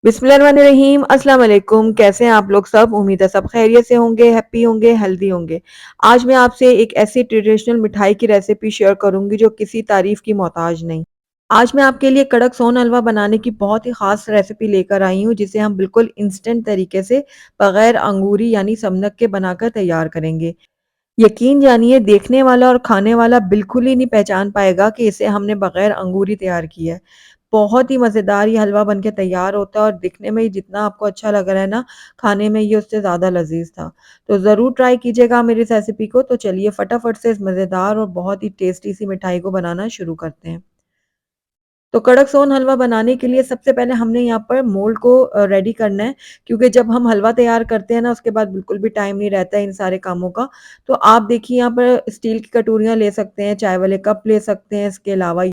बिस्मिल्लाहिर्रहमानिर्रहीम अस्सलाम वालेकुम। कैसे हैं आप लोग सब? उम्मीद है सब खैरियत से होंगे, हैप्पी होंगे, हेल्दी होंगे। आज मैं आपसे एक ऐसी ट्रेडिशनल मिठाई की रेसिपी शेयर करूंगी जो किसी तारीफ की मोहताज नहीं। आज मैं आपके लिए कड़क सोन हलवा बनाने की बहुत ही ख़ास रेसिपी लेकर आई हूँ जिसे हम बिल्कुल इंस्टेंट तरीके से बगैर अंगूरी यानी समनक के बनाकर तैयार करेंगे। यकीन जानिए देखने वाला और खाने वाला बिल्कुल ही नहीं पहचान पाएगा कि इसे हमने बगैर अंगूरी तैयार किया है। बहुत ही मज़ेदार ये हलवा बनके तैयार होता है और दिखने में ही जितना आपको अच्छा लग रहा है ना, खाने में ये उससे ज़्यादा लज़ीज़ था। तो ज़रूर ट्राई कीजिएगा मेरी इस रेसिपी को। तो चलिए फटाफट से इस मज़ेदार और बहुत ही टेस्टी सी मिठाई को बनाना शुरू करते हैं। तो कड़क सोन हलवा बनाने के लिए सबसे पहले हमने यहाँ पर मोल्ड को रेडी करना है, क्योंकि जब हम हलवा तैयार करते हैं ना उसके बाद बिल्कुल भी टाइम नहीं रहता है इन सारे कामों का। तो आप देखिए यहाँ पर स्टील की कटोरियाँ ले सकते हैं, चाय वाले कप ले सकते हैं, इसके अलावा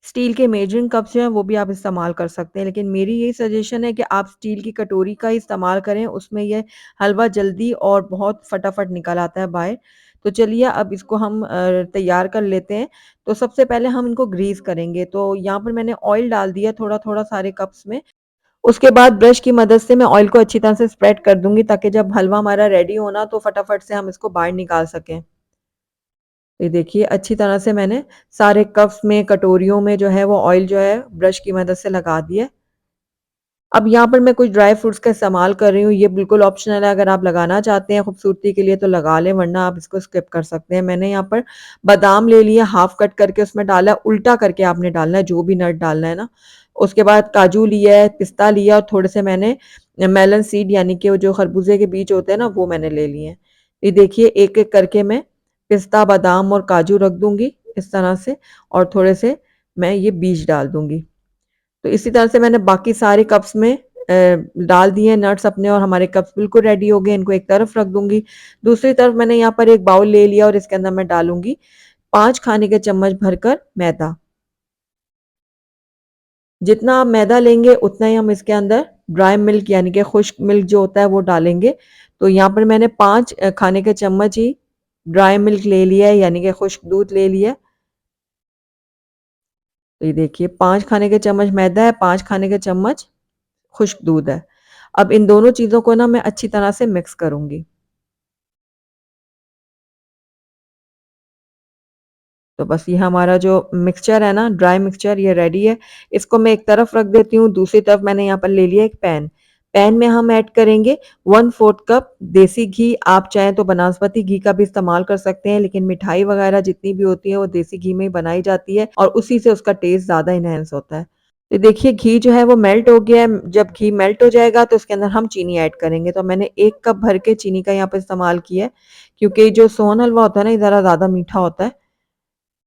स्टील के मेजरिंग कप्स जो हैं वो भी आप इस्तेमाल कर सकते हैं। लेकिन मेरी यही सजेशन है कि आप स्टील की कटोरी का ही इस्तेमाल करें, उसमें ये हलवा जल्दी और बहुत फटाफट निकल आता है बाहर। तो चलिए अब इसको हम तैयार कर लेते हैं। तो सबसे पहले हम इनको ग्रीस करेंगे। तो यहाँ पर मैंने ऑयल डाल दिया थोड़ा-थोड़ा सारे कप्स में। उसके बाद ब्रश की मदद से मैं ऑयल को अच्छी तरह से स्प्रेड कर दूँगी ताकि जब हलवा हमारा रेडी हो ना तो फटाफट से हम इसको बाहर निकाल सकें। ये देखिए अच्छी तरह से मैंने सारे कप्स में, कटोरियों में जो है वो ऑयल जो है ब्रश की मदद से लगा दिया है। अब यहाँ पर मैं कुछ ड्राई फ्रूट्स का इस्तेमाल कर रही हूँ, ये बिल्कुल ऑप्शनल है, अगर आप लगाना चाहते हैं खूबसूरती के लिए तो लगा लें, वरना आप इसको स्किप कर सकते हैं। मैंने यहाँ पर बादाम ले लिए, हाफ कट करके उसमें डाला है, उल्टा करके आपने डालना है, जो भी नट डालना है ना। उसके बाद काजू लिया है, पिस्ता लिया और थोड़े से मैंने मेलन सीड यानी कि वो जो खरबूजे के बीज होते हैं ना, वो मैंने ले लिए हैं। ये देखिए एक-एक करके मैं पिस्ता, बादाम और काजू रख दूँगी इस तरह से और थोड़े से मैं ये बीज डाल दूँगी। तो इसी तरह से मैंने बाकी सारे कप्स में डाल दिए नट्स अपने और हमारे कप्स बिल्कुल रेडी हो गए। इनको एक तरफ रख दूँगी। दूसरी तरफ मैंने यहाँ पर एक बाउल ले लिया और इसके अंदर मैं डालूँगी 5 खाने के चम्मच भरकर मैदा। जितना आप मैदा लेंगे उतना ही हम इसके अंदर ड्राई मिल्क यानी कि खुश्क मिल्क जो होता है वो डालेंगे। तो यहाँ पर मैंने 5 खाने के चम्मच ही ड्राई मिल्क ले लिया है यानी कि खुश्क दूध ले लिया है। तो ये देखिए 5 खाने के चम्मच मैदा है, 5 खाने के चम्मच खुश्क दूध है। अब इन दोनों चीज़ों को ना मैं अच्छी तरह से मिक्स करूँगी। तो बस ये हमारा जो मिक्सचर है ना, ड्राई मिक्सचर ये रेडी है। इसको मैं एक तरफ रख देती हूँ, दूसरी तरफ मैंने यहाँ पर ले लिया एक पैन। पैन में हम ऐड करेंगे 1/4 कप देसी घी। आप चाहें तो बनास्पति घी का भी इस्तेमाल कर सकते हैं, लेकिन मिठाई वगैरह जितनी भी होती है वो देसी घी में ही बनाई जाती है और उसी से उसका टेस्ट ज़्यादा एनहांस होता है। तो देखिए घी जो है वो मेल्ट हो गया है। जब घी मेल्ट हो जाएगा तो उसके अंदर हम चीनी ऐड करेंगे। तो मैंने 1 कप भर के चीनी का यहाँ पे इस्तेमाल किया है, क्योंकि जो सोन हलवा होता है ना, ये ज़रा ज़्यादा मीठा होता है।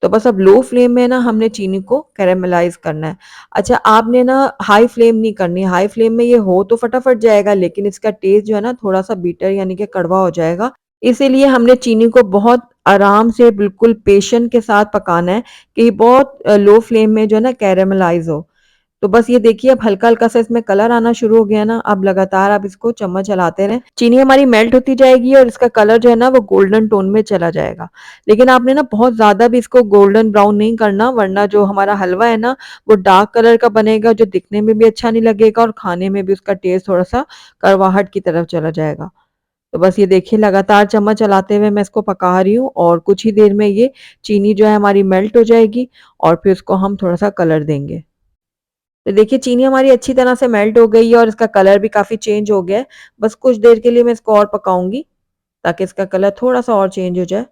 तो बस अब लो फ्लेम में ना हमने चीनी को कैरेमलाइज़ करना है। अच्छा आपने ना हाई फ्लेम नहीं करनी है, हाई फ्लेम में ये हो तो फटाफट जाएगा, लेकिन इसका टेस्ट जो है ना थोड़ा-सा बिटर यानी कि कड़वा हो जाएगा। इसीलिए हमने चीनी को बहुत आराम से बिल्कुल पेशेंस के साथ पकाना है कि ये बहुत लो फ्लेम में जो है ना कैरेमलाइज़ हो। तो बस ये देखिए अब हल्का-हल्का सा इसमें कलर आना शुरू हो गया ना, अब लगातार आप इसको चम्मच चलाते रहें। चीनी हमारी मेल्ट होती जाएगी और इसका कलर जो है ना वो गोल्डन टोन में चला जाएगा। लेकिन आपने ना बहुत ज़्यादा भी इसको गोल्डन ब्राउन नहीं करना, वरना जो हमारा हलवा है ना वो डार्क कलर का बनेगा, जो दिखने में भी अच्छा नहीं लगेगा और खाने में भी उसका टेस्ट थोड़ा-सा कड़वाहट की तरफ चला जाएगा। तो बस ये देखिए लगातार चम्मच चलाते हुए मैं इसको पका रही हूँ और कुछ ही देर में ये चीनी जो है हमारी मेल्ट हो जाएगी और फिर उसको हम थोड़ा-सा कलर देंगे। तो देखिए चीनी हमारी अच्छी तरह से मेल्ट हो गई है और इसका कलर भी काफ़ी चेंज हो गया है। बस कुछ देर के लिए मैं इसको और पकाऊँगी ताकि इसका कलर थोड़ा-सा और चेंज हो जाए।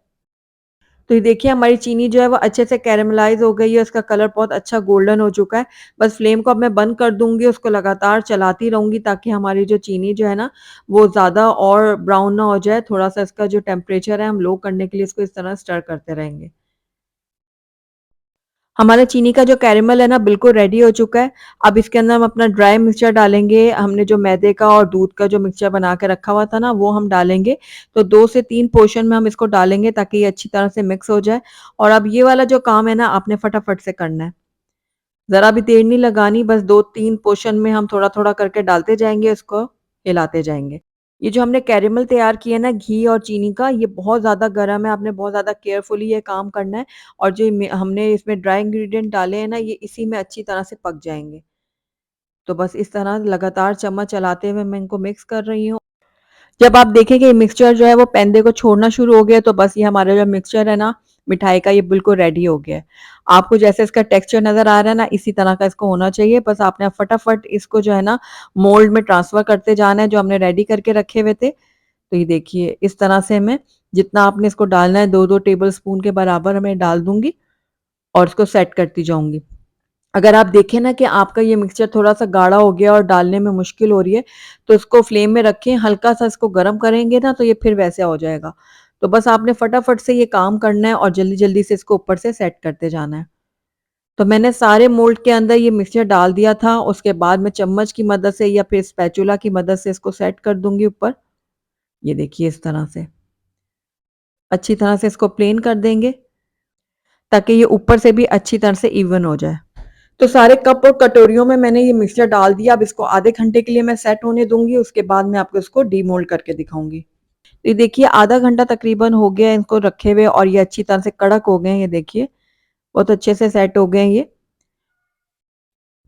तो ये देखिए हमारी चीनी जो है वो अच्छे से कैरेमलाइज़ हो गई है, इसका कलर बहुत अच्छा गोल्डन हो चुका है। बस फ्लेम को अब मैं बंद कर दूँगी, उसको लगातार चलाती रहूँगी ताकि हमारी जो चीनी जो है ना, वो ज़्यादा और ब्राउन ना हो जाए। थोड़ा-सा इसका जो टेम्परेचर है हम लो करने के लिए इसको इस तरह स्टर करते रहेंगे। हमारा चीनी का जो कैरेमल है ना बिल्कुल रेडी हो चुका है। अब इसके अंदर हम अपना ड्राई मिक्सचर डालेंगे। हमने जो मैदे का और दूध का जो मिक्सचर बना के रखा हुआ था ना वो हम डालेंगे। तो 2 से 3 पोर्शन में हम इसको डालेंगे ताकि ये अच्छी तरह से मिक्स हो जाए। और अब ये वाला जो काम है ना आपने फटाफट से करना है। ज़रा भी देर नहीं लगानी, बस 2-3 पोर्शन में हम थोड़ा-थोड़ा करके डालते जाएँगे, इसको हिलाते जाएँगे। ये जो हमने कैरेमल तैयार किया है ना घी और चीनी का, ये बहुत ज़्यादा गरम है, आपने बहुत ज़्यादा केयरफुली ये काम करना है और जो हमने इसमें ड्राई इंग्रीडिएंट डाले हैं ना, ये इसी में अच्छी तरह से पक जाएँगे। तो बस इस तरह लगातार चम्मच चलाते हुए मैं इनको मिक्स कर रही हूँ। जब आप देखें कि ये मिक्सचर जो है वो पैंदे को छोड़ना शुरू हो गया, तो बस ये हमारा जो मिक्सचर है ना मिठाई का, ये बिल्कुल रेडी हो गया है। आपको जैसे इसका टेक्सचर नज़र आ रहा है ना, इसी तरह का इसको होना चाहिए। बस आपने फटाफट इसको जो है ना मोल्ड में ट्रांसफ़र करते जाना है जो हमने रेडी करके रखे हुए थे। तो ये देखिए इस तरह से मैं जितना आपने इसको डालना है 2-2 टेबल स्पून के बराबर मैं डाल दूँगी और इसको सेट करती जाऊँगी। अगर आप देखें ना कि आपका ये मिक्सचर थोड़ा-सा गाढ़ा हो गया और डालने में मुश्किल हो रही है, तो इसको फ्लेम में रखें, हल्का-सा इसको गरम करेंगे ना तो ये फिर वैसे हो जाएगा। तो बस आपने फटाफट से ये काम करना है और जल्दी-जल्दी से इसको ऊपर से सेट करते जाना है। तो मैंने सारे मोल्ड के अंदर ये मिक्सचर डाल दिया था, उसके बाद मैं चम्मच की मदद से या फिर स्पैचुला की मदद से इसको सेट कर दूँगी ऊपर। ये देखिए इस तरह से। अच्छी तरह से इसको प्लेन कर देंगे, ताकि ये ऊपर से भी अच्छी तरह से इवन हो जाए। तो सारे कप और कटोरियों में मैंने ये मिक्सचर डाल दिया। अब इसको आधे घंटे के लिए मैं सेट होने दूँगी, उसके बाद मैं आपको इसको डीमोल्ड करके दिखाऊँगी। ये देखिए आधा घंटा तकरीबन हो गया है इनको रखे हुए और ये अच्छी तरह से कड़क हो गए हैं, ये देखिए। बहुत अच्छे से सेट हो गए हैं ये।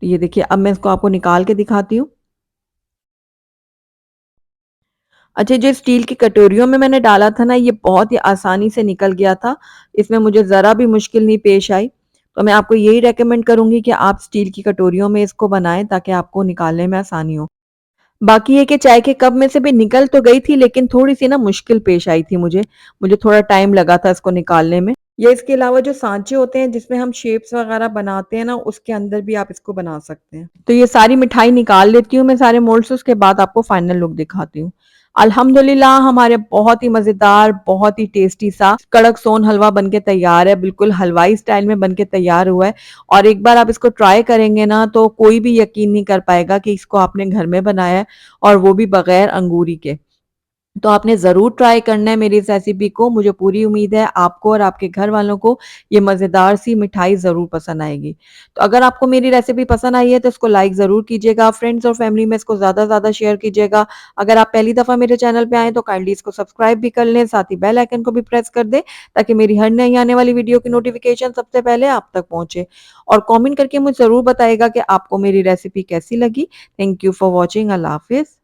तो ये देखिए अब मैं इसको आपको निकाल के दिखाती हूँ। अच्छा, जो स्टील की कटोरियों में मैंने डाला था ना, ये बहुत ही आसानी से निकल गया था। इसमें मुझे ज़रा भी मुश्किल नहीं पेश आई। तो मैं आपको यही रिकमेंड करूँगी कि आप स्टील की कटोरियों में इसको बनाएँ ताकि आपको निकालने में आसानी हो। बाकी ये कि चाय के कप में से भी निकल तो गई थी, लेकिन थोड़ी-सी ना मुश्किल पेश आई थी मुझे। मुझे थोड़ा टाइम लगा था इसको निकालने में। या इसके अलावा जो सांचे होते हैं जिसमें हम शेप्स वगैरह बनाते हैं ना, उसके अंदर भी आप इसको बना सकते हैं। तो ये सारी मिठाई निकाल लेती हूँ मैं सारे मोल्ड से, उसके बाद आपको फाइनल लुक दिखाती हूँ। अल्हम्दुलिल्लाह हमारे बहुत ही मज़ेदार, बहुत ही टेस्टी सा कड़क सोन हलवा बनके तैयार है। बिल्कुल हलवाई स्टाइल में बनके तैयार हुआ है और एक बार आप इसको ट्राई करेंगे ना तो कोई भी यकीन नहीं कर पाएगा कि इसको आपने घर में बनाया है और वो भी बगैर अंगूरी के। तो आपने ज़रूर ट्राई करना है मेरी इस रेसिपी को। मुझे पूरी उम्मीद है आपको और आपके घर वालों को ये मज़ेदार सी मिठाई ज़रूर पसंद आएगी। तो अगर आपको मेरी रेसिपी पसंद आई है तो इसको लाइक ज़रूर कीजिएगा, फ्रेंड्स और फैमिली में इसको ज़्यादा से ज़्यादा शेयर कीजिएगा। अगर आप पहली दफ़ा मेरे चैनल पे आएँ तो काइंडली इसको सब्सक्राइब भी कर लें, साथ ही बेल आइकन को भी प्रेस कर दें ताकि मेरी हर नई आने वाली वीडियो की नोटिफ़िकेशन सबसे पहले आप तक पहुँचे। और कमेंट करके मुझे ज़रूर बताइएगा कि आपको मेरी रेसिपी कैसी लगी। Thank you for watching. अल्लाह हाफ़िज़।